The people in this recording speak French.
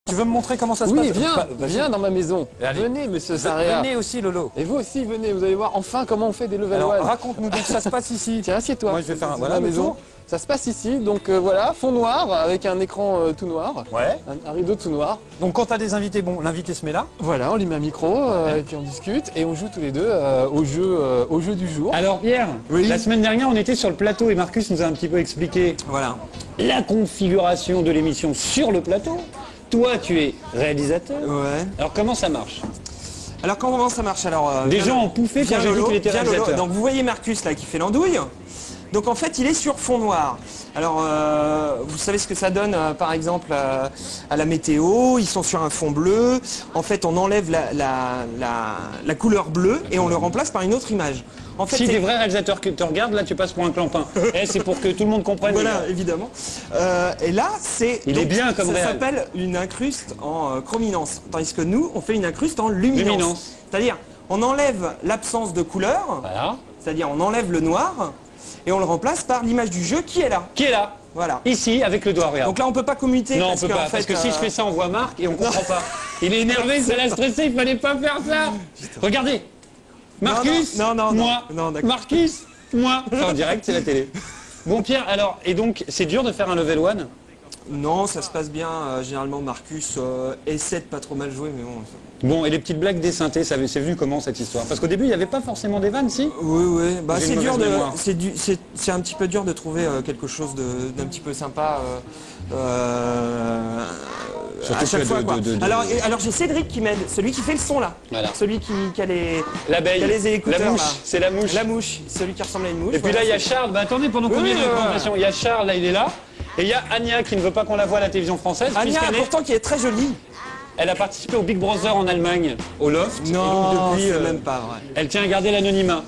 Tu veux me montrer comment ça se Oui, passe? viens dans ma maison. Allez. Venez, monsieur Sarrea. Venez aussi, Lolo. Et vous aussi, venez, vous allez voir enfin comment on fait des level Alors, one. raconte-nous donc, ça se passe ici. Tiens, assieds-toi. Moi, je vais faire dans la maison. Ça se passe ici, donc voilà, fond noir avec un écran tout noir. Ouais. Un rideau tout noir. Donc, quand t'as des invités, bon, l'invité se met là. Voilà, on lui met un micro et puis on discute et on joue tous les deux au jeu du jour. Alors Pierre, Oui. la semaine dernière on était sur le plateau et Marcus nous a un petit peu expliqué Voilà. la configuration de l'émission sur le plateau. Toi tu es réalisateur. Ouais. Alors comment ça marche? Alors comment ça marche? Alors Des gens ont pouffé quand j'ai dit qu'il était réalisateur. Donc vous voyez Marcus là qui fait l'andouille. Donc en fait il est sur fond noir. Alors vous savez ce que ça donne par exemple à la météo, ils sont sur un fond bleu. En fait on enlève la couleur bleue et on le remplace par une autre image. En fait, Si des vrais réalisateurs que te regardent, là tu passes pour un clampin. C'est pour que tout le monde comprenne. Voilà, évidemment. Et là, c'est. Il est bien comme ça réal. s'appelle une incruste en chrominance. Tandis que nous, on fait une incruste en luminance. Luminance. C'est-à-dire, on enlève l'absence de couleur, Voilà. c'est-à-dire on enlève le noir, et on le remplace par l'image du jeu qui est là. Qui est là? Voilà. Ici avec le doigt, regarde. Donc là, on peut pas commuter. non, on parce peut qu'en pas, fait, parce que si je fais ça, on voit Marc et on comprend pas. Il est énervé, ça l'a stressé, il fallait pas faire ça. Regardez. Marcus, non, moi. non, d'accord. Marcus, moi. C'est en direct, c'est la télé. Bon Pierre, alors, et donc, c'est dur de faire un level one? Non, ça se passe bien. Généralement, Marcus essaie de pas trop mal jouer, mais bon. Bon, et les petites blagues des synthés, c'est venu comment cette histoire? Parce qu'au début, il n'y avait pas forcément des vannes, si? Oui, oui. Bah, J'ai c'est une dur mauvaise de, mémoire. c'est un petit peu dur de trouver quelque chose d'un petit peu sympa Surtout à chaque que fois. Quoi. de- Alors j'ai Cédric qui m'aide, celui qui fait le son là, Voilà. celui qui a les, L'abeille, qui a les écouteurs la mouche, là. c'est la mouche. La mouche, celui qui ressemble à une mouche. Et puis là, il y a Charles. Bah attendez, pendant qu'on Oui, y est de oui, l'information, il y a Charles, là, il est là. Et il y a Anya qui ne veut pas qu'on la voie à la télévision française. Anya, puisqu'elle est- pourtant qui est très jolie. Elle a participé au Big Brother en Allemagne, au Loft. et Non, donc depuis, c'est même pas vrai. elle tient à garder l'anonymat.